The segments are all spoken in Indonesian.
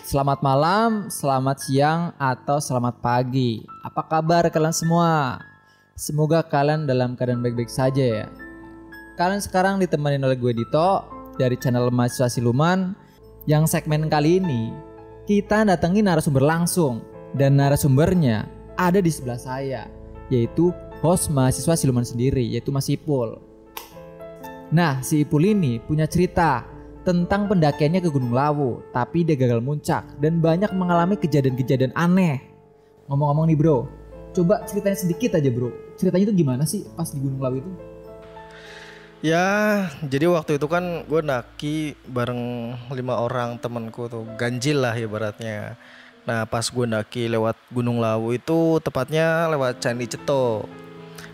Selamat malam, selamat siang, atau selamat pagi. Apa kabar kalian semua? Semoga kalian dalam keadaan baik-baik saja ya. Kalian sekarang ditemenin oleh gue Dito dari channel Mahasiswa Siluman. Yang segmen kali ini kita datangi narasumber langsung. Dan narasumbernya ada di sebelah saya, yaitu host Mahasiswa Siluman sendiri, yaitu Mas Ipul. Nah, si Ipul ini punya cerita tentang pendakiannya ke Gunung Lawu, tapi dia gagal muncak dan banyak mengalami kejadian-kejadian aneh. Ngomong-ngomong nih bro, coba ceritain sedikit aja bro. Ceritanya itu gimana sih pas di Gunung Lawu itu? Ya, jadi waktu itu kan gue naki bareng 5 orang temenku tuh, ganjil lah ibaratnya. Nah pas gue naki lewat Gunung Lawu itu tepatnya lewat Candi Ceto.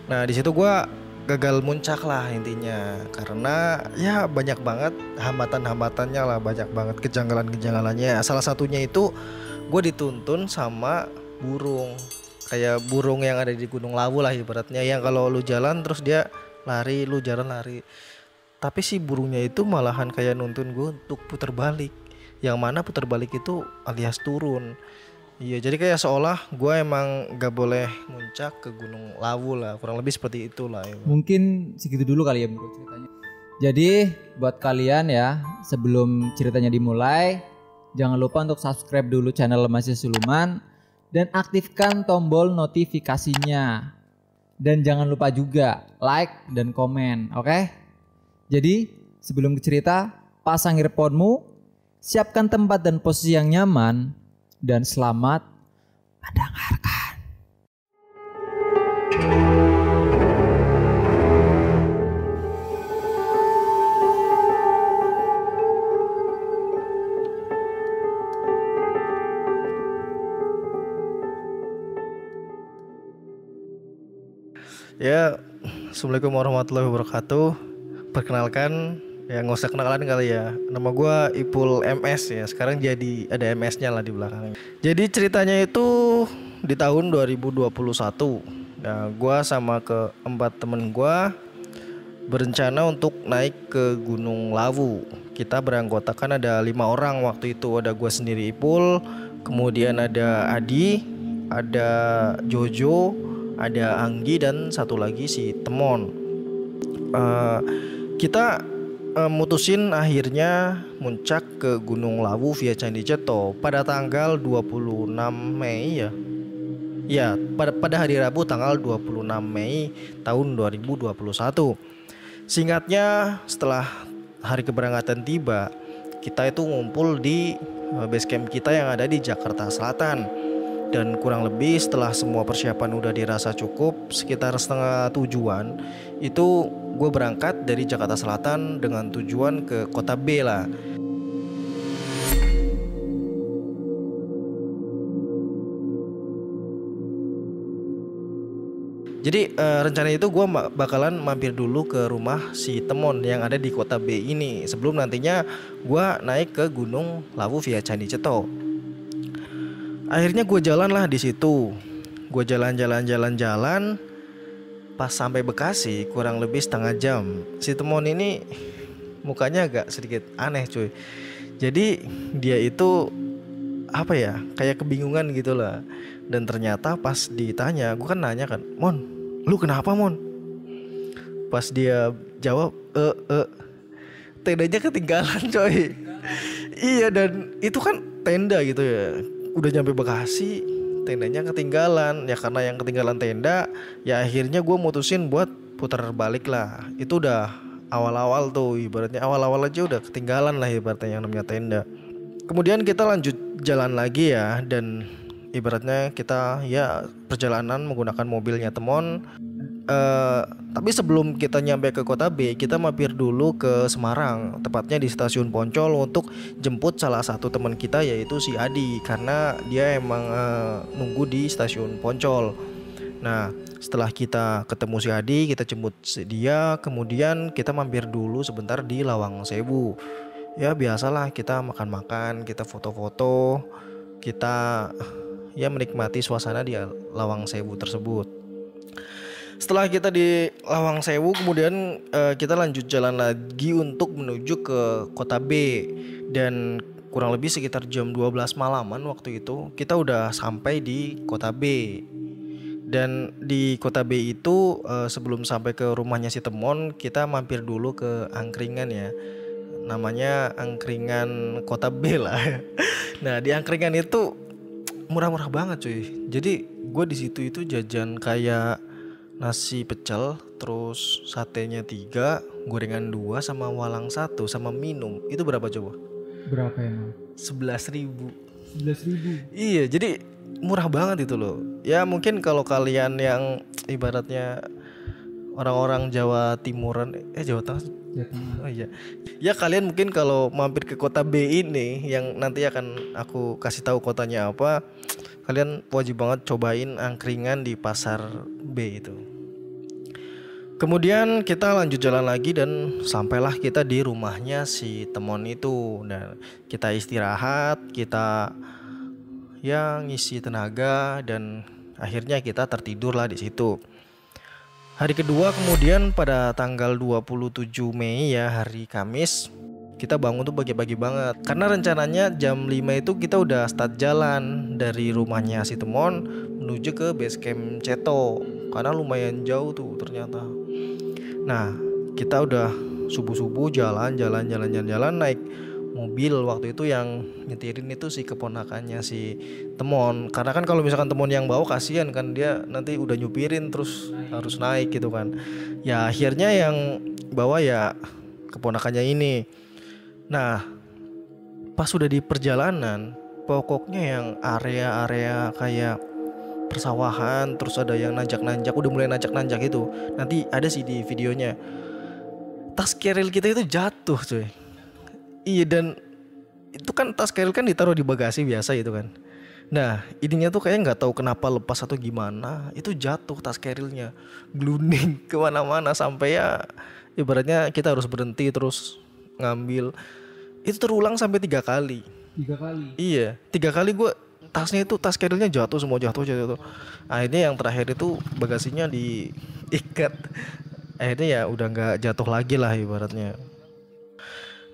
Nah di situ gue gagal muncak lah intinya, karena ya banyak banget hambatan-hambatannya lah, banyak banget kejanggalan-kejanggalannya. Salah satunya itu gue dituntun sama burung, kayak burung yang ada di Gunung Lawu lah ibaratnya, yang kalau lu jalan terus dia lari, lu jalan lari. Tapi si burungnya itu malahan kayak nuntun gue untuk putar balik, yang mana putar balik itu alias turun. Iya, jadi kayak seolah gue emang gak boleh muncak ke Gunung Lawu lah, kurang lebih seperti itulah ya. Mungkin segitu dulu kali ya bro ceritanya. Jadi buat kalian ya, sebelum ceritanya dimulai, jangan lupa untuk subscribe dulu channel Mahasiswa Siluman dan aktifkan tombol notifikasinya. Dan jangan lupa juga like dan komen, oke? Jadi sebelum ke cerita, pasang earphone-mu, siapkan tempat dan posisi yang nyaman, dan selamat mendengarkan. Ya, assalamualaikum warahmatullahi wabarakatuh. Perkenalkan, ya nggak usah kenalan kali ya. Nama gue Ipul MS ya. Sekarang jadi ada MS-nya lah di belakang. Jadi ceritanya itu di tahun 2021. Nah, gue sama keempat temen gue berencana untuk naik ke Gunung Lawu. Kita beranggotakan ada 5 orang waktu itu. Ada gue sendiri Ipul, kemudian ada Adi, ada Jojo, ada Anggi, dan satu lagi si Temon. Kita mutusin akhirnya muncak ke Gunung Lawu via Candi Ceto pada tanggal 26 Mei ya. Ya, pada hari Rabu tanggal 26 Mei tahun 2021. Singkatnya, setelah hari keberangkatan tiba, kita itu ngumpul di base camp kita yang ada di Jakarta Selatan. Dan kurang lebih setelah semua persiapan udah dirasa cukup, sekitar setengah tujuan itu gue berangkat dari Jakarta Selatan dengan tujuan ke kota B lah. Jadi rencana itu gue bakalan mampir dulu ke rumah si Temon yang ada di kota B ini, sebelum nantinya gue naik ke Gunung Lawu via Candi Ceto. Akhirnya gue jalan lah di situ. Gue jalan. Pas sampai Bekasi kurang lebih setengah jam. Si Temon ini mukanya agak sedikit aneh cuy. Jadi dia itu apa ya, kayak kebingungan gitu lah. Dan ternyata pas ditanya, gue kan nanya kan, Mon, lu kenapa Mon? Pas dia jawab, tendanya ketinggalan coy. Iya, dan itu kan tenda gitu ya. Udah nyampe Bekasi, tendanya ketinggalan. Ya karena yang ketinggalan tenda, ya akhirnya gue mutusin buat putar balik lah. Itu udah awal-awal tuh, ibaratnya awal-awal aja udah ketinggalan lah ibaratnya yang namanya tenda. Kemudian kita lanjut jalan lagi ya, dan ibaratnya kita ya perjalanan menggunakan mobilnya Temon. Tapi sebelum kita nyampe ke kota B, kita mampir dulu ke Semarang, tepatnya di stasiun Poncol untuk jemput salah satu teman kita, yaitu si Adi, karena dia emang nunggu di stasiun Poncol. Nah setelah kita ketemu si Adi, kita jemput dia, kemudian kita mampir dulu sebentar di Lawang Sewu. Ya biasalah, kita makan-makan, kita foto-foto, kita ya menikmati suasana di Lawang Sewu tersebut. Setelah kita di Lawang Sewu, kemudian kita lanjut jalan lagi untuk menuju ke kota B. Dan kurang lebih sekitar jam 12 malaman waktu itu kita udah sampai di Kota B. Dan di Kota B itu sebelum sampai ke rumahnya si Temon, kita mampir dulu ke angkringan ya. Namanya angkringan Kota B lah. Nah, di angkringan itu murah-murah banget cuy. Jadi gue di situ itu jajan kayak nasi pecel, terus satenya 3, gorengan 2, sama walang 1, sama minum. Itu berapa coba? Berapa emang? 11.000. 11.000. Iya, jadi murah banget itu loh. Ya mungkin kalau kalian yang ibaratnya orang-orang Jawa Timuran, Jawa Tengah. Oh iya. Ya kalian mungkin kalau mampir ke Kota B ini yang nanti akan aku kasih tahu kotanya apa, kalian wajib banget cobain angkringan di Pasar B itu. Kemudian kita lanjut jalan lagi dan sampailah kita di rumahnya si Temon itu. Dan kita istirahat, kita ya ngisi tenaga dan akhirnya kita tertidur lah di situ. Hari kedua kemudian pada tanggal 27 Mei ya, hari Kamis, kita bangun tuh pagi-pagi banget. Karena rencananya jam 5 itu kita udah start jalan dari rumahnya si Temon menuju ke base camp Ceto. Karena lumayan jauh tuh ternyata. Nah, kita udah subuh-subuh jalan naik mobil. Waktu itu yang nyetirin itu si keponakannya si Temon. Karena kan kalau misalkan Temon yang bawa kasihan kan, dia nanti udah nyupirin terus harus naik gitu kan. Ya akhirnya yang bawa ya keponakannya ini. Nah, pas sudah di perjalanan, pokoknya yang area-area kayak persawahan, terus ada yang nanjak-nanjak, udah mulai nanjak-nanjak itu. Nanti ada sih di videonya. Tas keril kita itu jatuh cuy. Iya, dan itu kan tas keril kan ditaruh di bagasi biasa gitu kan. Nah ininya tuh kayak nggak tahu kenapa lepas atau gimana, itu jatuh tas kerilnya, glunding kemana-mana sampai ya ibaratnya kita harus berhenti terus ngambil. Itu terulang sampai 3 kali. 3 kali? Iya, 3 kali gue tasnya itu, tas kerilnya jatuh semua, jatuh. Akhirnya yang terakhir itu bagasinya diikat. Akhirnya ya udah nggak jatuh lagi lah ibaratnya.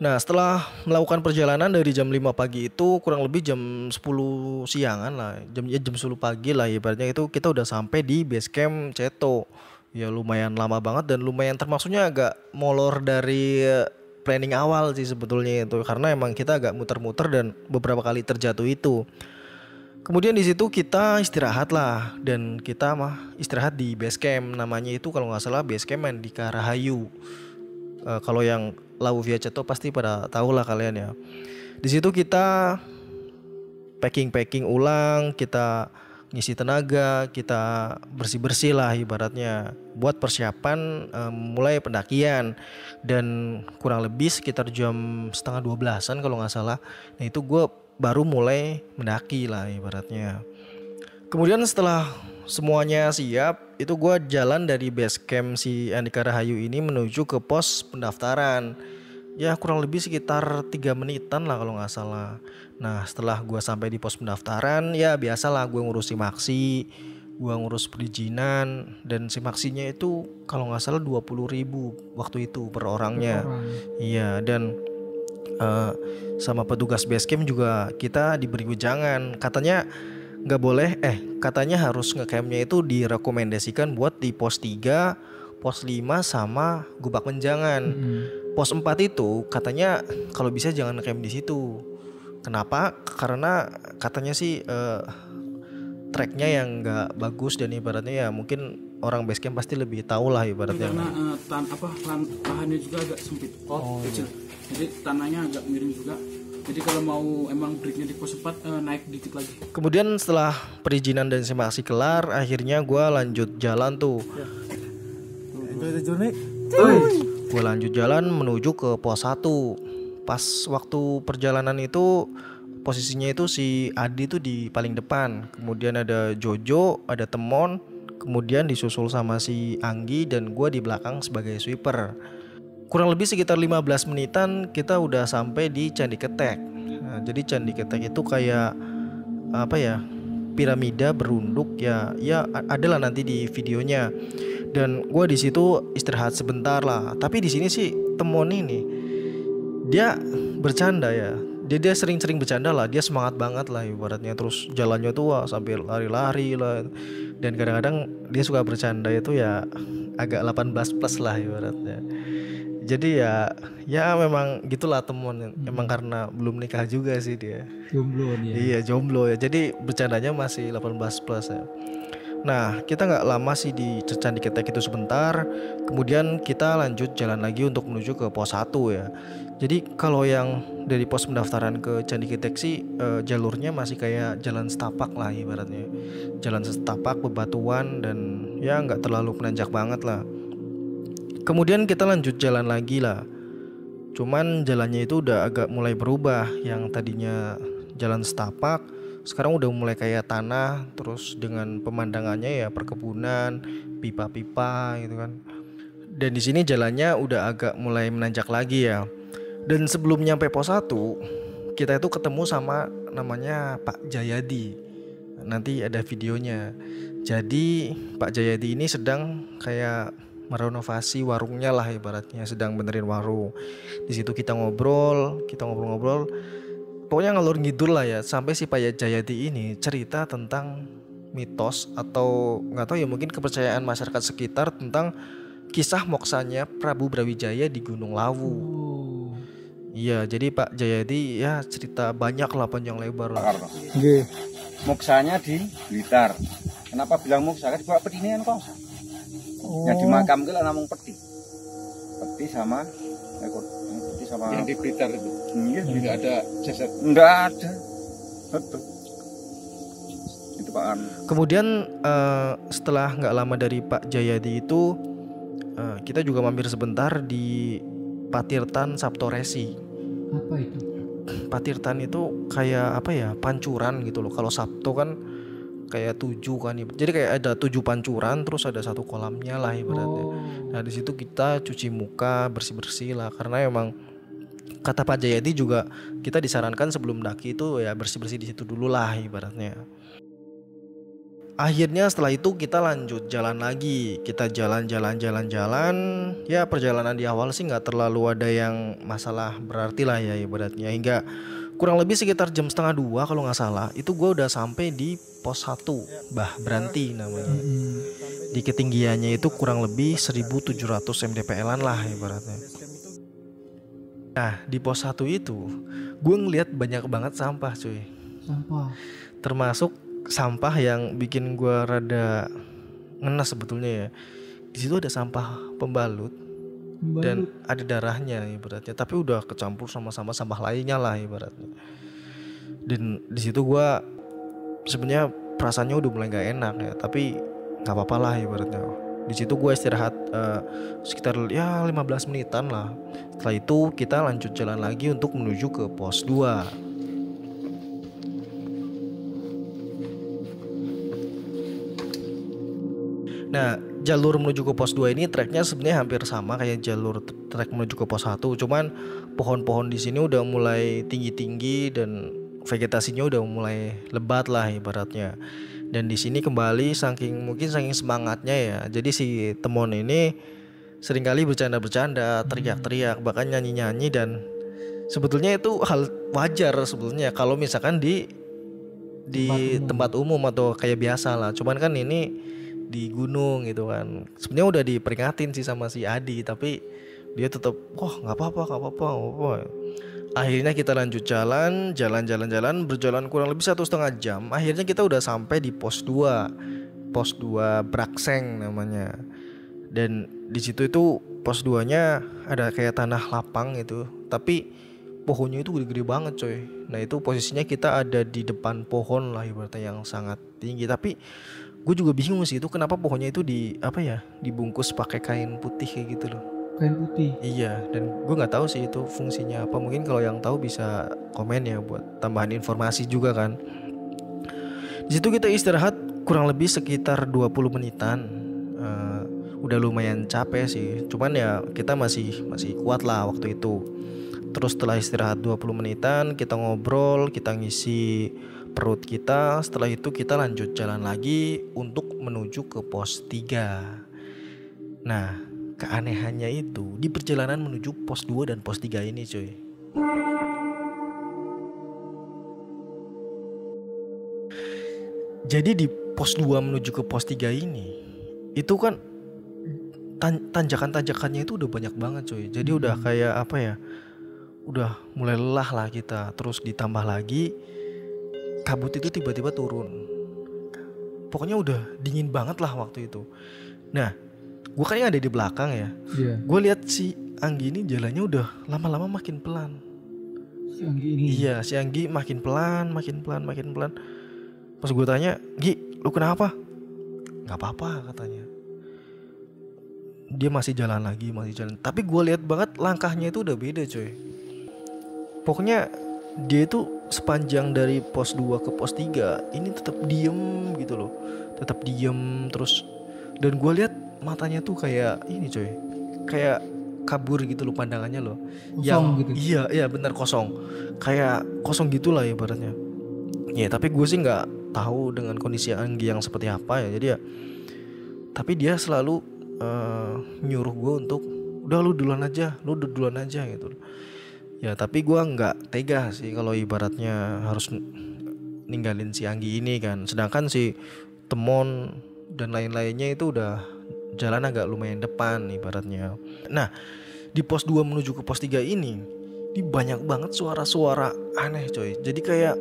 Nah setelah melakukan perjalanan dari jam 5 pagi itu kurang lebih jam 10 siangan lah, jam 10 pagi lah ibaratnya, itu kita udah sampai di base camp Ceto. Ya lumayan lama banget dan lumayan termasuknya agak molor dari planning awal sih sebetulnya itu, karena emang kita agak muter-muter dan beberapa kali terjatuh itu. Kemudian di situ kita istirahat lah, dan kita istirahat di base camp, namanya itu kalau nggak salah base camp Andika Rahayu. Kalau yang Lawu via Ceto pasti pada tahu lah kalian ya. Di situ kita packing ulang, kita ngisi tenaga, kita bersih lah ibaratnya buat persiapan mulai pendakian. Dan kurang lebih sekitar jam setengah 12-an kalau nggak salah. Nah itu gue baru mulai mendaki lah ibaratnya. Kemudian setelah semuanya siap, itu gue jalan dari base camp si Andika Rahayu ini menuju ke pos pendaftaran. Ya kurang lebih sekitar 3 menitan lah kalau gak salah. Nah setelah gue sampai di pos pendaftaran, ya biasalah gue ngurus simaksi, gue ngurus perizinan. Dan simaksinya itu kalau gak salah 20.000 waktu itu per orangnya. Iya, dan sama petugas base camp juga kita diberi wejangan. Katanya nggak boleh, katanya harus ngecampnya itu direkomendasikan buat di pos 3, pos 5 sama Gubak Menjangan. Pos 4 itu katanya kalau bisa jangan ngecamp di situ. Kenapa? Karena katanya sih treknya yang nggak bagus, dan ibaratnya ya mungkin orang base camp pasti lebih tahu lah ibaratnya. Karena lahannya juga agak sempit, kecil. Jadi tanahnya agak miring juga. Jadi kalau mau emang breaknya di pos 4 naik dikit lagi. Kemudian setelah perizinan dan simaksi kelar, akhirnya gue lanjut jalan tuh. Gue lanjut jalan menuju ke pos 1. Pas waktu perjalanan itu posisinya itu si Adi tuh di paling depan. Kemudian ada Jojo, ada Temon, kemudian disusul sama si Anggi, dan gue di belakang sebagai sweeper. Kurang lebih sekitar 15 menitan kita udah sampai di Candi Ketek. Nah, jadi Candi Ketek itu kayak apa ya, piramida berunduk ya adalah nanti di videonya. Dan gue di situ istirahat sebentar lah. Tapi di sini sih Temon ini dia bercanda ya. dia sering-sering bercanda lah, dia semangat banget lah ibaratnya, terus jalannya tuh wah, sambil lari-lari lah, dan kadang-kadang dia suka bercanda itu ya agak 18 plus lah ibaratnya. Jadi ya memang gitulah temen, emang karena belum nikah juga sih dia. Jomblo dia. Iya jomblo ya, jadi bercandanya masih 18 plus ya. Nah kita nggak lama sih di Candi Ketek itu sebentar, kemudian kita lanjut jalan lagi untuk menuju ke pos 1 ya. Jadi kalau yang dari pos pendaftaran ke Candi Ketek sih jalurnya masih kayak jalan setapak lah ibaratnya, jalan setapak bebatuan dan ya nggak terlalu menanjak banget lah. Kemudian kita lanjut jalan lagi lah. Cuman jalannya itu udah agak mulai berubah, yang tadinya jalan setapak sekarang udah mulai kayak tanah, terus dengan pemandangannya ya perkebunan, pipa-pipa gitu kan. Dan di sini jalannya udah agak mulai menanjak lagi ya. Dan sebelum nyampe pos 1, kita itu ketemu sama namanya Pak Jayadi. Nanti ada videonya. Jadi Pak Jayadi ini sedang kayak merenovasi warungnya lah ibaratnya, sedang benerin warung. Di situ kita ngobrol-ngobrol. Pokoknya ngalur ngidul lah ya, sampai si Pak Jayadi ini cerita tentang mitos atau nggak tahu ya, mungkin kepercayaan masyarakat sekitar tentang kisah moksanya Prabu Brawijaya di Gunung Lawu. Iya, jadi Pak Jayadi ya cerita banyak lah, panjang lebar lah. Moksanya di Blitar. Kenapa bilang moksa? Kan bawa peti ini kan kosa. Yang dimakamkan lah namung peti. Peti sama peti sama Yang di Blitar itu. Iya, Tidak ada jasad. enggak ada. Betul. Itu Pak An. Kemudian setelah nggak lama dari Pak Jayadi itu kita juga mampir sebentar di Patirtan Saptoresi. Apa itu? Patirtan itu kayak apa ya, pancuran gitu loh. Kalau Sabto kan kayak 7 kan, jadi kayak ada 7 pancuran, terus ada 1 kolamnya lah ibaratnya. Nah di situ kita cuci muka, bersih-bersih lah, karena emang kata Pak Jayadi juga kita disarankan sebelum daki itu ya bersih-bersih di situ dulu lah ibaratnya. Akhirnya setelah itu kita lanjut jalan lagi. Kita jalan-jalan. Ya perjalanan di awal sih gak terlalu ada yang masalah berarti lah ya ibaratnya. Hingga kurang lebih sekitar jam 1:30 kalau gak salah, itu gue udah sampai di pos 1 Bah Branti namanya. Di ketinggiannya itu kurang lebih 1700 mdpl lah ibaratnya. Nah di pos 1 itu gue ngeliat banyak banget sampah cuy. Sampah. Termasuk sampah yang bikin gue rada ngenes sebetulnya ya. Di situ ada sampah pembalut dan ada darahnya ibaratnya, tapi udah kecampur sama sampah lainnya lah ibaratnya. Dan di situ gue sebenarnya perasaannya udah mulai gak enak ya, tapi nggak apa-apa lah ibaratnya. Di situ gue istirahat sekitar ya 15 menitan lah. Setelah itu kita lanjut jalan lagi untuk menuju ke pos 2. Nah jalur menuju ke pos 2 ini treknya sebenarnya hampir sama kayak jalur trek menuju ke pos 1, cuman pohon-pohon di sini udah mulai tinggi-tinggi dan vegetasinya udah mulai lebat lah ibaratnya. Dan di sini kembali saking semangatnya ya, jadi si Temon ini seringkali bercanda-bercanda, teriak-teriak, bahkan nyanyi-nyanyi. Dan sebetulnya itu hal wajar sebetulnya kalau misalkan di tempat umum atau kayak biasa lah. Cuman kan ini di gunung gitu kan, sebenarnya udah diperingatin sih sama si Adi, tapi dia tetap nggak apa-apa. Akhirnya kita lanjut jalan, berjalan kurang lebih 1,5 jam. Akhirnya kita udah sampai di pos 2 Brakseng namanya. Dan di situ itu pos 2-nya ada kayak tanah lapang gitu, tapi pohonnya itu gede-gede banget coy. Nah itu posisinya kita ada di depan pohon lah ibaratnya yang sangat tinggi. Tapi gue juga bingung sih itu kenapa pohonnya itu dibungkus pakai kain putih kayak gitu loh. Kain putih. Iya, dan gue nggak tahu sih itu fungsinya apa. Mungkin kalau yang tahu bisa komen ya buat tambahan informasi juga kan. Di situ kita istirahat kurang lebih sekitar 20 menitan. Udah lumayan capek sih, cuman ya kita masih kuat lah waktu itu. Terus setelah istirahat 20 menitan kita ngobrol, kita ngisi perut kita. Setelah itu kita lanjut jalan lagi untuk menuju ke pos 3. Nah keanehannya itu di perjalanan menuju pos 2 dan pos 3 ini cuy, Jadi di pos 2 menuju ke pos 3 ini itu kan tanjakan-tanjakannya itu udah banyak banget coy. Jadi udah kayak apa ya, udah mulai lelah lah kita. Terus ditambah lagi kabut itu tiba-tiba turun. Pokoknya udah dingin banget lah waktu itu. Nah, gue kan yang ada di belakang ya. Gue lihat si Anggi ini jalannya udah lama-lama makin pelan. Si Anggi ini. Iya, si Anggi makin pelan. Pas gue tanya, Gi, lu kenapa? Gak apa-apa katanya. Dia masih jalan lagi. Tapi gue lihat banget langkahnya itu udah beda coy. Pokoknya dia itu sepanjang dari pos 2 ke pos 3 ini tetap diem gitu loh. Tetap diem terus. Dan gue lihat matanya tuh kayak ini coy, kayak kabur gitu loh pandangannya loh. Kosong gitu. Iya benar kosong. Kayak kosong gitulah ibaratnya. Ya tapi gue sih nggak tahu dengan kondisi Anggi yang seperti apa ya. Jadi ya, tapi dia selalu nyuruh gue untuk udah lu duluan aja gitu. Ya tapi gue nggak tega sih kalau ibaratnya harus ninggalin si Anggi ini kan. Sedangkan si Temon dan lain-lainnya itu udah jalan agak lumayan depan ibaratnya. Nah di pos 2 menuju ke pos 3 ini banyak banget suara-suara aneh coy. Jadi kayak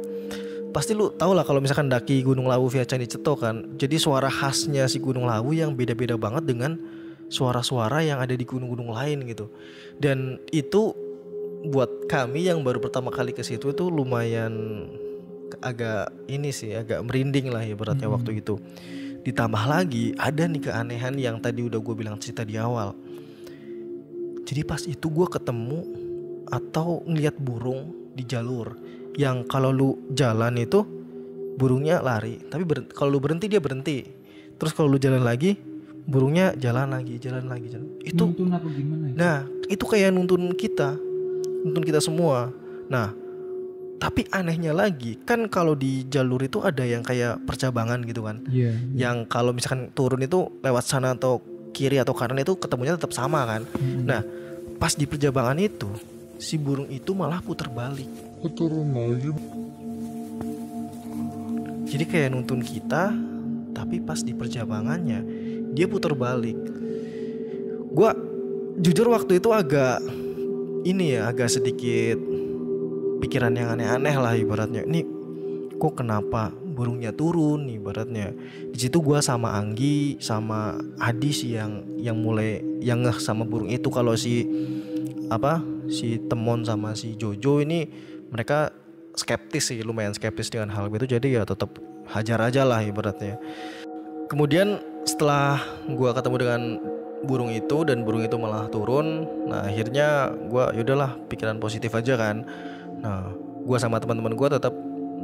pasti lu tau lah kalau misalkan daki Gunung Lawu via Candi Ceto kan. Jadi suara khasnya si Gunung Lawu yang beda-beda banget dengan suara-suara yang ada di gunung-gunung lain gitu. Dan itu buat kami yang baru pertama kali ke situ itu lumayan agak ini sih, agak merinding lah ya beratnya waktu itu. Ditambah lagi ada nih keanehan yang tadi udah gue bilang cerita di awal. Jadi pas itu gue ketemu atau ngeliat burung di jalur yang kalau lu jalan itu burungnya lari, tapi kalau lu berhenti dia berhenti. Terus kalau lu jalan lagi burungnya jalan lagi. Itu nuntun apa gimana ya? Nah itu kayak nuntun kita semua. Nah tapi anehnya lagi kan kalau di jalur itu ada yang kayak percabangan gitu kan. Yang kalau misalkan turun itu lewat sana atau kiri atau kanan itu ketemunya tetap sama kan. Nah pas di percabangan itu si burung itu malah putar balik. Jadi kayak nuntun kita, tapi pas di percabangannya dia putar balik. Gua jujur waktu itu agak sedikit pikiran yang aneh-aneh lah ibaratnya. Ini kok kenapa burungnya turun ibaratnya. Di situ gua sama Anggi sama Adi sih yang mulai yang ngeh sama burung itu. Kalau si Temon sama si Jojo ini mereka lumayan skeptis dengan hal itu. Jadi ya tetap hajar aja lah ibaratnya. Kemudian setelah gua ketemu dengan burung itu dan burung itu malah turun, nah akhirnya gua yaudahlah pikiran positif aja kan. Nah gua sama teman-teman gua tetap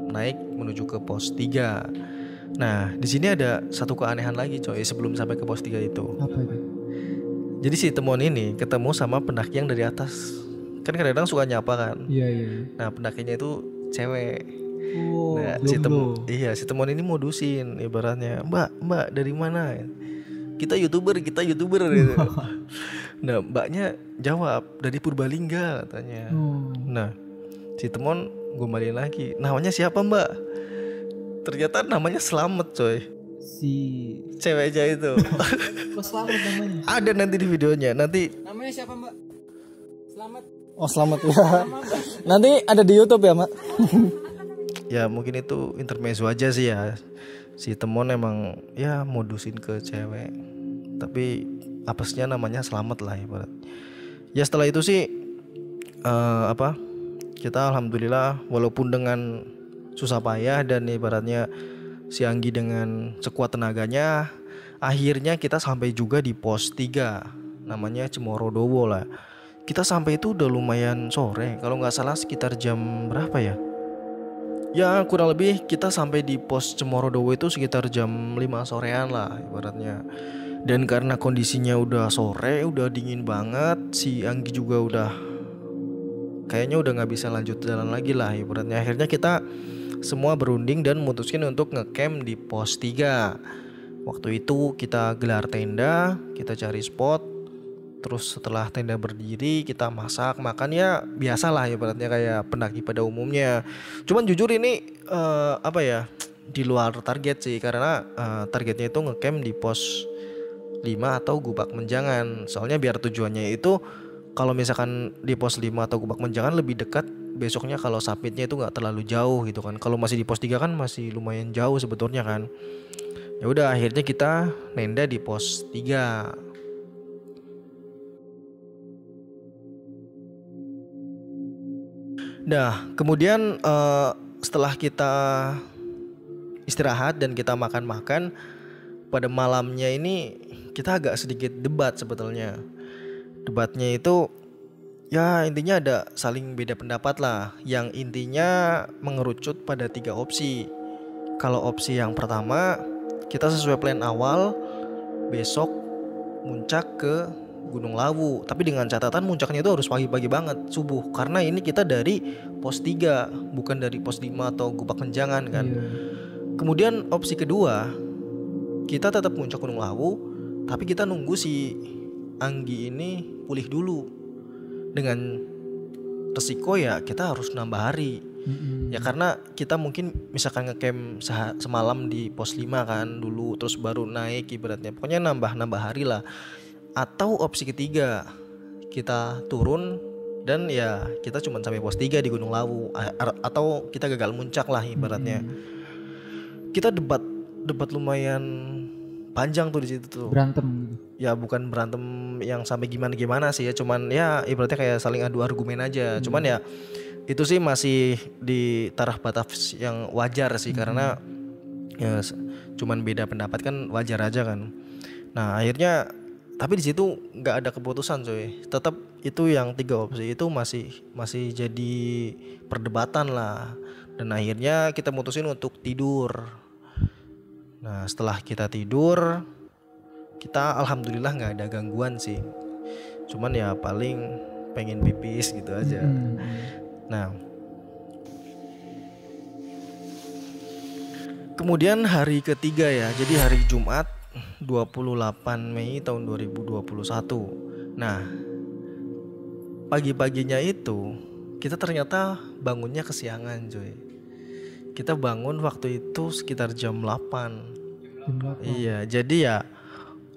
naik menuju ke pos 3. Nah di sini ada satu keanehan lagi coy sebelum sampai ke pos 3 itu. Apa itu? Jadi si Temon ini ketemu sama pendaki yang dari atas. Kan kadang-kadang suka nyapa kan. Iya. Nah pendakinya itu cewek. Oh, Nah si Temon ini modusin ibaratnya, Mbak dari mana? Kita youtuber gitu. Nah mbaknya jawab dari Purbalingga katanya. Nah si Temon gombalin lagi, namanya siapa mbak? Ternyata namanya Slamet coy. Si ceweknya itu. Kok Slamet namanya? Ada nanti di videonya. Nanti Namanya siapa mbak? Slamet. Oh selamat ya. Nanti ada di YouTube ya mak. Ya mungkin itu intermezzo aja sih ya. Si Temon emang ya modusin ke cewek, tapi apesnya namanya Slamet lah ibarat. Ya setelah itu sih kita alhamdulillah walaupun dengan susah payah dan ibaratnya si Anggi dengan sekuat tenaganya, akhirnya kita sampai juga di pos 3 namanya Cemorodowo lah. Kita sampai itu udah lumayan sore, kalau nggak salah sekitar jam berapa ya? Ya kurang lebih kita sampai di pos Cemorodowo itu sekitar jam 5 sorean lah ibaratnya. Dan karena kondisinya udah sore, udah dingin banget, si Anggi juga udah kayaknya udah nggak bisa lanjut jalan lagi lah ibaratnya. Akhirnya kita semua berunding dan memutuskan untuk ngecamp di pos 3. Waktu itu kita gelar tenda, kita cari spot. Terus setelah tenda berdiri kita masak, makan ya biasalah ibaratnya kayak pendaki pada umumnya. Cuman jujur ini di luar target sih, karena targetnya itu ngecamp di pos 5 atau Gubak Menjangan. Soalnya biar tujuannya itu kalau misalkan di pos 5 atau Gubak Menjangan lebih dekat, besoknya kalau submitnya itu nggak terlalu jauh gitu kan. Kalau masih di pos 3 kan masih lumayan jauh sebetulnya kan. Ya udah, akhirnya kita nenda di pos 3. Nah, kemudian setelah kita istirahat dan kita makan-makan, pada malamnya ini kita agak sedikit debat sebetulnya. Debatnya itu ya intinya ada saling beda pendapat lah, yang intinya mengerucut pada 3 opsi. Kalau opsi yang pertama, kita sesuai plan awal, besok muncak ke Gunung Lawu, tapi dengan catatan muncaknya itu harus pagi-pagi banget, subuh, karena ini kita dari pos 3 bukan dari pos 5 atau Gubak Menjangan kan. Kemudian opsi kedua, kita tetap muncak Gunung Lawu, tapi kita nunggu si Anggi ini pulih dulu. Dengan resiko ya kita harus nambah hari. Ya karena kita mungkin misalkan ngecamp semalam di pos 5 kan dulu, terus baru naik ibaratnya. Pokoknya nambah hari lah. Atau opsi ketiga, kita turun dan ya kita cuma sampai pos 3 di Gunung Lawu, atau kita gagal muncak lah ibaratnya. Kita debat lumayan panjang tuh di situ tuh. Berantem gitu. Ya bukan berantem yang sampai gimana sih ya, cuman ya ibaratnya kayak saling adu argumen aja. Cuman ya itu sih masih di taraf batas yang wajar sih, karena ya cuman beda pendapat kan wajar aja kan. Nah akhirnya tapi di situ nggak ada keputusan coy. Tetap itu yang 3 opsi itu masih jadi perdebatan lah. Dan akhirnya kita mutusin untuk tidur. Nah setelah kita tidur, kita alhamdulillah nggak ada gangguan sih. Cuman ya paling pengen pipis gitu aja. Nah kemudian hari ketiga ya, jadi hari Jumat 28 Mei tahun 2021. Nah pagi-paginya itu kita ternyata bangunnya kesiangan coy. Kita bangun waktu itu sekitar jam 8. Iya, jadi ya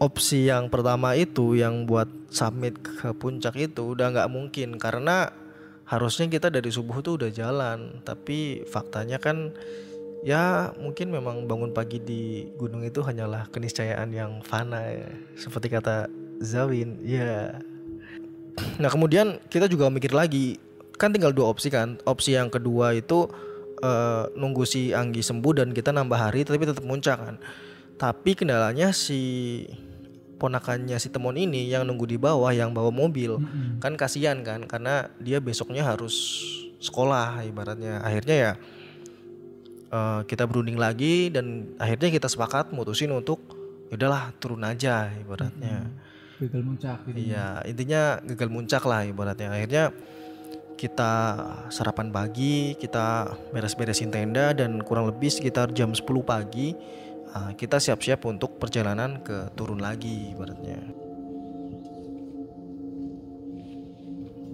opsi yang pertama itu yang buat summit ke puncak itu udah nggak mungkin, karena harusnya kita dari subuh tuh udah jalan. Tapi faktanya kan ya mungkin memang bangun pagi di gunung itu hanyalah keniscayaan yang fana ya, seperti kata Zawin ya. Nah kemudian kita juga mikir lagi, kan tinggal 2 opsi kan. Opsi yang kedua itu nunggu si Anggi sembuh dan kita nambah hari tapi tetap muncak kan. Tapi kendalanya si ponakannya si Temon ini yang nunggu di bawah, yang bawa mobil, kan kasihan kan, karena dia besoknya harus sekolah ibaratnya. Akhirnya ya kita berunding lagi dan akhirnya kita sepakat mutusin untuk yaudahlah turun aja ibaratnya. Gagal muncak gitu. Iya, intinya gagal muncak lah ibaratnya. Akhirnya kita sarapan pagi, kita beres-beresin tenda, dan kurang lebih sekitar jam 10 pagi kita siap-siap untuk perjalanan ke turun lagi ibaratnya.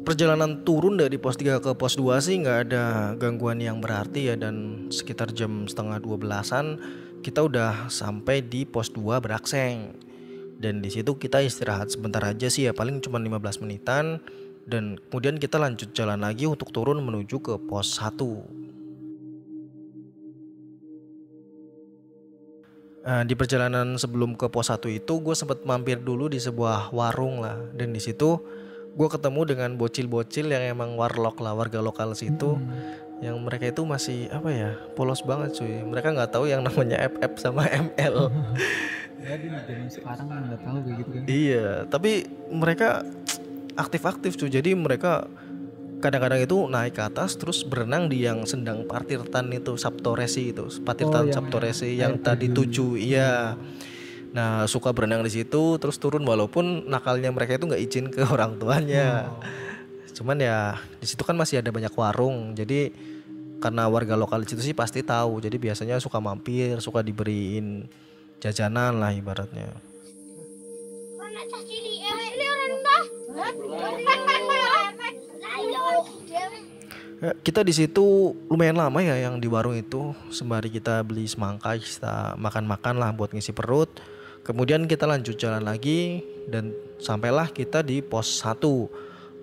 Perjalanan turun dari pos 3 ke pos 2 sih nggak ada gangguan yang berarti ya, dan sekitar jam setengah 12-an kita udah sampai di pos 2 Berakseng. Dan di situ kita istirahat sebentar aja sih ya, paling cuma 15 menitan, dan kemudian kita lanjut jalan lagi untuk turun menuju ke pos 1. Di perjalanan sebelum ke pos 1 itu gue sempat mampir dulu di sebuah warung lah, dan di situ gue ketemu dengan bocil-bocil yang emang warlock lah, warga lokal situ, yang mereka itu masih apa ya, polos banget cuy. Mereka nggak tahu yang namanya FF sama ML. Ya di zaman sekarang kan nggak tahu kayak gitu kan. Iya, tapi mereka aktif-aktif cuy. Jadi mereka kadang-kadang itu naik ke atas terus berenang di yang sendang Patirtan itu, Saptoresi itu, Patirtan Saptoresi yang tadi 7. Iya. Nah suka berenang di situ terus turun, walaupun nakalnya mereka itu nggak izin ke orang tuanya. Cuman ya di situ kan masih ada banyak warung, jadi karena warga lokal di situ sih pasti tahu, jadi biasanya suka mampir, suka diberiin jajanan lah ibaratnya. Kita di situ lumayan lama ya yang di warung itu, sembari kita beli semangka, kita makan-makan lah buat ngisi perut. Kemudian kita lanjut jalan lagi dan sampailah kita di pos 1.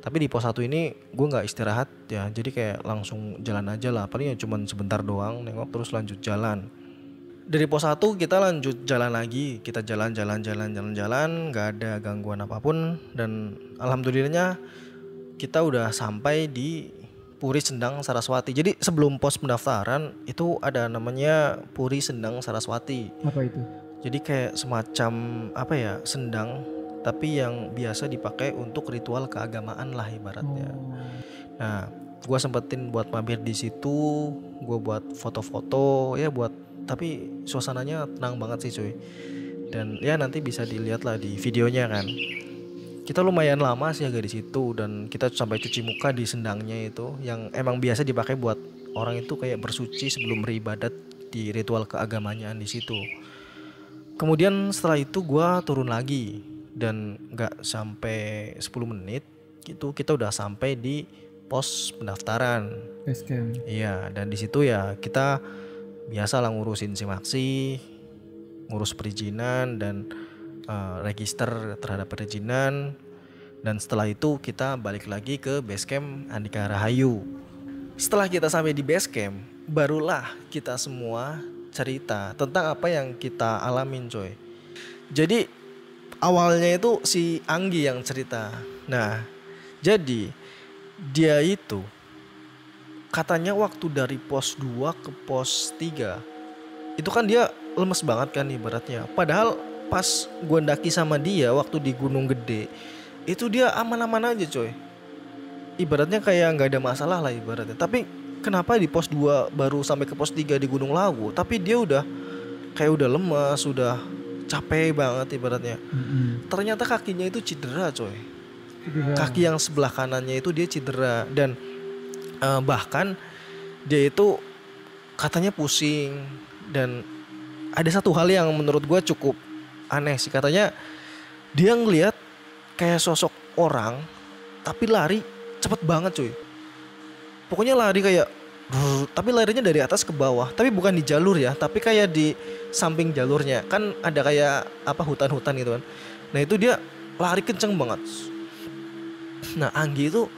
Tapi di pos 1 ini gue nggak istirahat ya, jadi kayak langsung jalan aja lah, paling ya cuman sebentar doang nengok terus lanjut jalan. Dari pos 1 kita lanjut jalan lagi, kita jalan-jalan, nggak ada gangguan apapun dan alhamdulillahnya kita udah sampai di Puri Sendang Saraswati. Jadi sebelum pos pendaftaran itu ada namanya Puri Sendang Saraswati. Apa itu? Jadi kayak semacam apa ya, sendang tapi yang biasa dipakai untuk ritual keagamaan lah ibaratnya. Nah, gue sempetin buat mampir di situ, gue buat foto-foto ya tapi suasananya tenang banget sih cuy. Dan ya nanti bisa dilihat lah di videonya kan. Kita lumayan lama sih agak di situ dan kita sampai cuci muka di sendangnya itu yang emang biasa dipakai buat orang itu kayak bersuci sebelum beribadat di ritual keagamaan di situ. Kemudian setelah itu gua turun lagi dan nggak sampai 10 menit gitu kita udah sampai di pos pendaftaran. Base camp. Iya, dan di situ ya kita biasa lah ngurusin simaksi, ngurus perizinan dan register terhadap perizinan. Dan setelah itu kita balik lagi ke base camp Andika Rahayu. Setelah kita sampai di base camp, barulah kita semua cerita tentang apa yang kita alamin coy. Jadi awalnya itu si Anggi yang cerita. Nah, jadi dia itu katanya waktu dari pos 2 ke pos 3 itu kan dia lemes banget kan ibaratnya. Padahal pas gue ndaki sama dia waktu di Gunung Gede itu dia aman-aman aja coy. Ibaratnya kayak gak ada masalah lah ibaratnya. Tapi kenapa di pos 2 baru sampai ke pos 3 di Gunung Lawu, tapi dia udah lemes, udah capek banget ibaratnya. Ternyata kakinya itu cedera coy. Kaki yang sebelah kanannya itu dia cedera. Dan bahkan dia itu katanya pusing. Dan ada satu hal yang menurut gue cukup aneh sih. Katanya dia ngelihat kayak sosok orang tapi lari cepet banget cuy. Pokoknya lari kayak tapi larinya dari atas ke bawah. Tapi bukan di jalur ya, tapi kayak di samping jalurnya. Kan ada kayak apa hutan-hutan gitu kan. Nah itu dia lari kenceng banget. Nah Anggi itu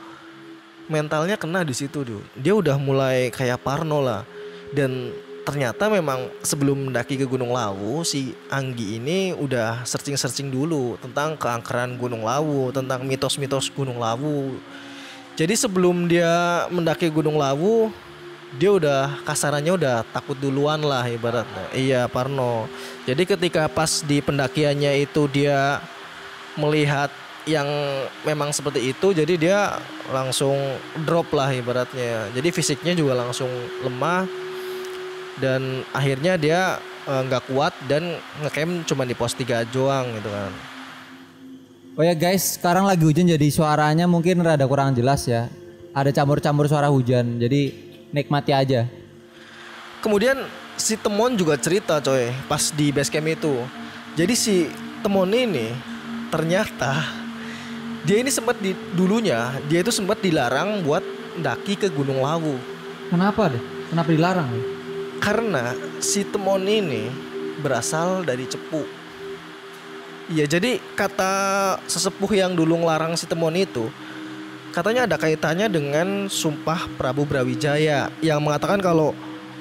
mentalnya kena di situ tuh. Dia udah mulai kayak parno lah. Dan ternyata memang sebelum mendaki ke Gunung Lawu, si Anggi ini udah searching dulu tentang keangkeran Gunung Lawu, tentang mitos-mitos Gunung Lawu. Jadi sebelum dia mendaki Gunung Lawu, dia udah kasarannya udah takut duluan lah ibaratnya. Iya parno. Jadi ketika pas di pendakiannya itu dia melihat yang memang seperti itu, jadi dia langsung drop lah ibaratnya. Jadi fisiknya juga langsung lemah. Dan akhirnya dia nggak kuat dan ngecamp cuma di pos 3 doang gitu kan. Oh ya guys, sekarang lagi hujan jadi suaranya mungkin rada kurang jelas ya. Ada campur-campur suara hujan, jadi nikmati aja. Kemudian si Temon juga cerita coy pas di base camp itu. Jadi si Temon ini ternyata dia ini dulunya dia itu sempat dilarang buat mendaki ke Gunung Lawu. Kenapa deh? Kenapa dilarang? Karena si Temon ini berasal dari Cepu. Iya, jadi kata sesepuh yang dulu ngelarang si Temon itu, katanya ada kaitannya dengan Sumpah Prabu Brawijaya yang mengatakan kalau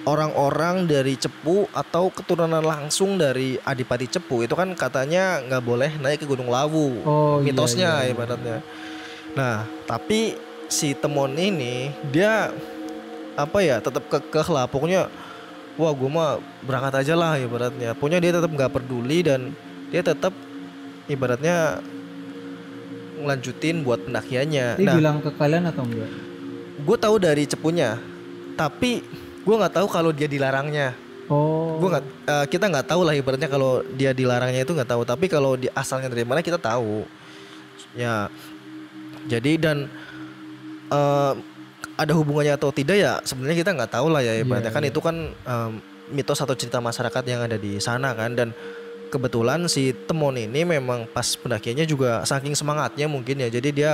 orang-orang dari Cepu atau keturunan langsung dari Adipati Cepu itu kan katanya nggak boleh naik ke Gunung Lawu. Mitosnya iya. Ibaratnya. Nah, tapi si Temon ini dia apa ya, tetap kekeh lah. Pokoknya wah gue mah berangkat aja lah ibaratnya. Pokoknya dia tetap nggak peduli dan dia tetap ibaratnya ngelanjutin buat pendakiannya. Dia bilang ke kalian atau enggak? Gue tahu dari Cepunya, tapi gue nggak tahu kalau dia dilarangnya. Kita nggak tahu lah ibaratnya kalau dia dilarangnya itu nggak tahu. Tapi kalau di asalnya dari mana kita tahu. Ya, jadi dan ada hubungannya atau tidak ya sebenarnya kita nggak tahu lah ya ibaratnya kan itu kan mitos atau cerita masyarakat yang ada di sana kan. Dan kebetulan si Temon ini memang pas pendakiannya juga saking semangatnya mungkin ya, jadi dia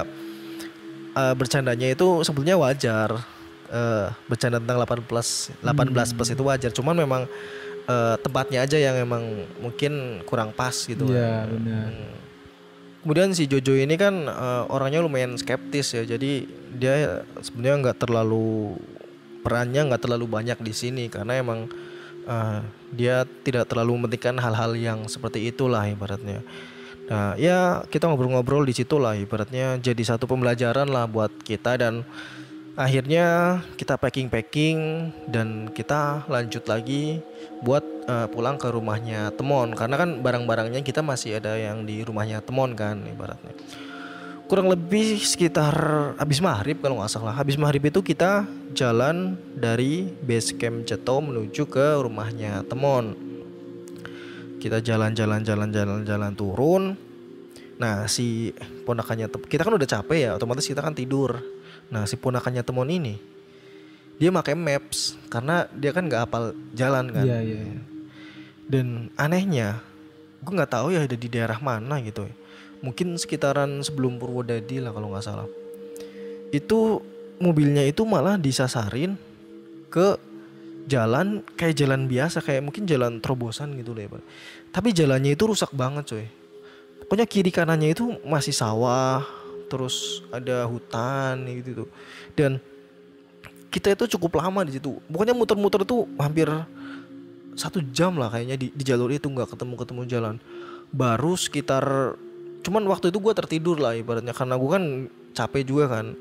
bercandanya itu sebetulnya wajar. bercanda tentang 18 plus itu wajar. Cuman memang tempatnya aja yang emang mungkin kurang pas gitu. Iya, benar. Kemudian si Jojo ini kan orangnya lumayan skeptis ya. Jadi dia sebenarnya perannya nggak terlalu banyak di sini karena emang dia tidak terlalu mementingkan hal-hal yang seperti itulah ibaratnya. Nah, ya kita ngobrol-ngobrol di situ lah ibaratnya jadi satu pembelajaran lah buat kita dan akhirnya kita packing dan kita lanjut lagi buat pulang ke rumahnya Temon karena kan barang-barangnya kita masih ada yang di rumahnya Temon kan ibaratnya. Kurang lebih sekitar habis maghrib kalau nggak salah. Habis maghrib itu kita jalan dari base camp Ceto menuju ke rumahnya Temon. Kita jalan turun. Nah si ponakannya kita kan udah capek ya, otomatis kita kan tidur. Nah si ponakannya Temon ini dia pakai maps karena dia kan nggak hafal jalan kan. Iya. Dan anehnya gue nggak tahu ya ada di daerah mana gitu ya. Mungkin sekitaran sebelum Purwodadi lah kalau nggak salah. Itu mobilnya itu malah disasarin ke jalan kayak jalan biasa, kayak mungkin jalan terobosan gitu deh. Tapi jalannya itu rusak banget coy. Pokoknya kiri kanannya itu masih sawah, terus ada hutan gitu tuh. Dan kita itu cukup lama di situ. Pokoknya muter-muter tuh hampir 1 jam lah kayaknya di jalur itu nggak ketemu jalan. Baru sekitar cuman waktu itu gue tertidur lah ibaratnya karena gue kan capek juga kan.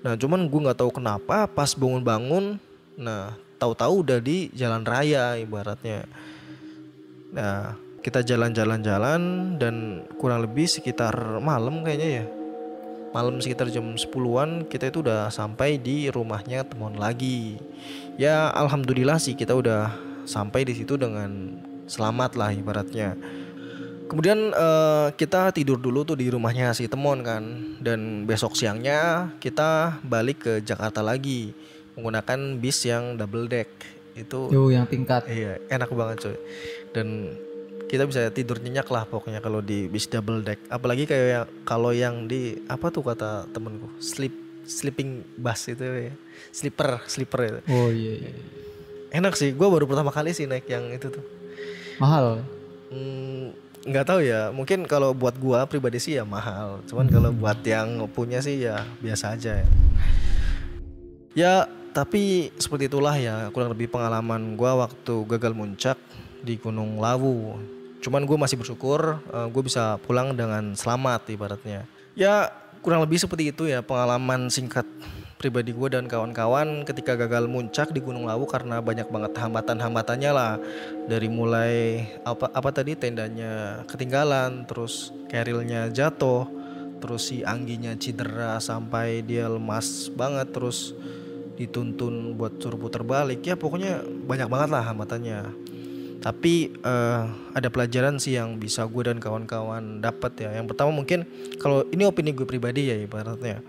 Nah cuman gue nggak tahu kenapa pas bangun-bangun, nah tahu-tahu udah di jalan raya ibaratnya. Nah kita jalan-jalan dan kurang lebih sekitar malam kayaknya ya. Malam sekitar jam 10-an kita itu udah sampai di rumahnya Temon lagi. Ya alhamdulillah sih kita udah sampai di situ dengan selamat lah ibaratnya. Kemudian kita tidur dulu tuh di rumahnya si Temon kan. Dan besok siangnya kita balik ke Jakarta lagi menggunakan bis yang double deck. Itu yang tingkat. iya enak banget coy. Dan kita bisa tidur nyenyak lah pokoknya kalau di bis double deck. Apalagi kayak kalau yang di apa tuh kata temenku sleeping bus itu ya. Sleeper itu. Oh iya. Enak sih, gue baru pertama kali sih naik yang itu tuh. Mahal. Nggak tahu ya, mungkin kalau buat gua pribadi sih ya mahal. Cuman kalau buat yang punya sih ya biasa aja ya. Ya tapi seperti itulah ya kurang lebih pengalaman gua waktu gagal muncak di Gunung Lawu. Cuman gue masih bersyukur gue bisa pulang dengan selamat ibaratnya. Ya kurang lebih seperti itu ya pengalaman singkat pribadi gue dan kawan-kawan ketika gagal muncak di Gunung Lawu karena banyak banget hambatan-hambatannya lah. Dari mulai apa tadi tendanya ketinggalan, terus kerilnya jatuh, terus si Angginya cedera sampai dia lemas banget, terus dituntun buat suruh putar balik. Ya pokoknya banyak banget lah hambatannya. Tapi ada pelajaran sih yang bisa gue dan kawan-kawan dapat ya. Yang pertama mungkin kalau ini opini gue pribadi ya ibaratnya,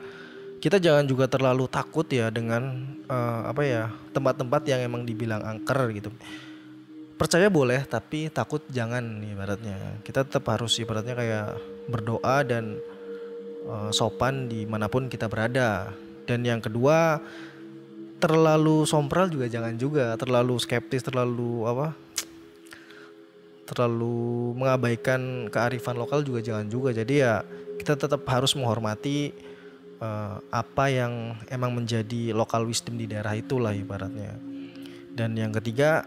kita jangan juga terlalu takut ya dengan tempat-tempat yang emang dibilang angker gitu. Percaya boleh tapi takut jangan ibaratnya. Kita tetap harus ibaratnya kayak berdoa dan sopan dimanapun kita berada. Dan yang kedua, terlalu sompral juga jangan juga, terlalu skeptis, terlalu mengabaikan kearifan lokal juga jangan juga. Jadi ya kita tetap harus menghormati apa yang emang menjadi lokal wisdom di daerah itulah ibaratnya. Dan yang ketiga,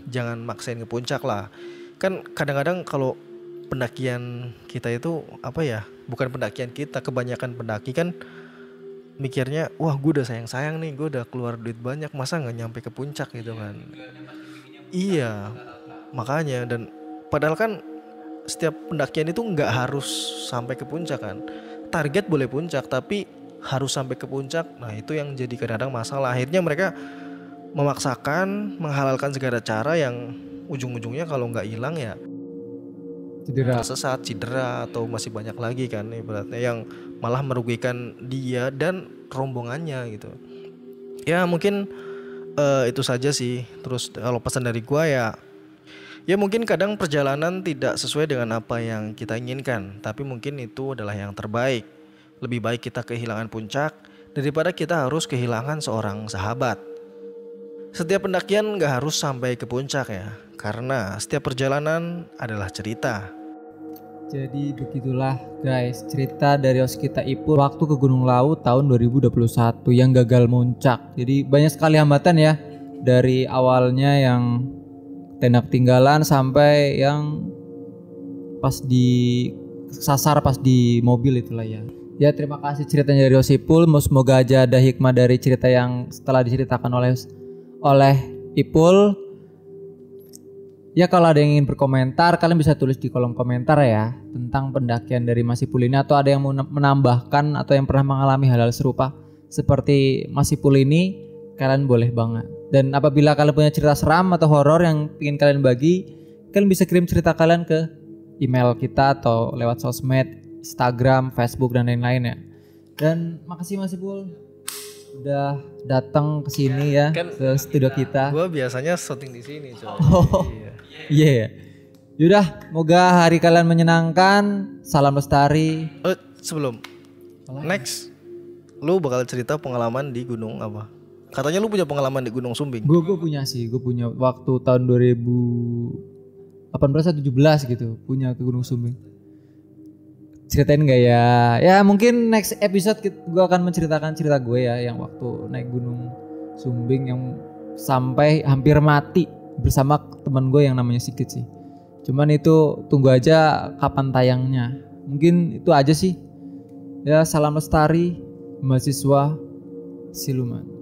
jangan maksain ke puncak lah. Kan kadang-kadang kalau pendakian kita itu bukan pendakian kita, kebanyakan pendaki kan mikirnya wah gue udah sayang-sayang nih, gue udah keluar duit banyak, masa gak nyampe ke puncak gitu kan. Iya makanya, dan padahal kan setiap pendakian itu gak harus sampai ke puncak kan. Target boleh puncak tapi harus sampai ke puncak, nah itu yang jadi kadang-kadang masalah. Akhirnya mereka memaksakan, menghalalkan segala cara yang ujung-ujungnya kalau gak hilang ya tersesat, cedera, atau masih banyak lagi kan ibaratnya yang malah merugikan dia dan rombongannya gitu. Ya mungkin itu saja sih. Terus kalau pesan dari gua ya mungkin kadang perjalanan tidak sesuai dengan apa yang kita inginkan, tapi mungkin itu adalah yang terbaik. Lebih baik kita kehilangan puncak daripada kita harus kehilangan seorang sahabat. Setiap pendakian gak harus sampai ke puncak ya, karena setiap perjalanan adalah cerita. Jadi begitulah guys cerita dari Oskita Ipul waktu ke Gunung Lawu tahun 2021 yang gagal muncak. Jadi banyak sekali hambatan ya, dari awalnya yang tenda ketinggalan sampai yang pas di sasar pas di mobil itulah ya. Ya terima kasih ceritanya dari Osipul. Semoga aja ada hikmah dari cerita yang setelah diceritakan oleh Ipul. Ya kalau ada yang ingin berkomentar kalian bisa tulis di kolom komentar ya tentang pendakian dari Mas Ipul ini, atau ada yang mau menambahkan atau yang pernah mengalami hal-hal serupa seperti Mas Ipul ini, kalian boleh banget. Dan apabila kalian punya cerita seram atau horor yang ingin kalian bagi, kalian bisa kirim cerita kalian ke email kita atau lewat sosmed, Instagram, Facebook dan lain-lain ya. Dan makasih Mas Ipul udah datang ke sini ya, Kan ke studio kita. Gue biasanya syuting di sini coy. Oh. Iya. Yaudah, moga hari kalian menyenangkan. Salam lestari. Sebelum next, lu bakal cerita pengalaman di gunung apa? Katanya lu punya pengalaman di Gunung Sumbing. Gue punya sih, gue punya waktu tahun 2018 atau 17 gitu, punya ke Gunung Sumbing. Ceritain gak ya? Ya mungkin next episode gue akan menceritakan cerita gue ya, yang waktu naik Gunung Sumbing yang sampai hampir mati bersama teman gue yang namanya Sigit sih. Cuman itu tunggu aja kapan tayangnya. Mungkin itu aja sih. Ya salam lestari mahasiswa siluman.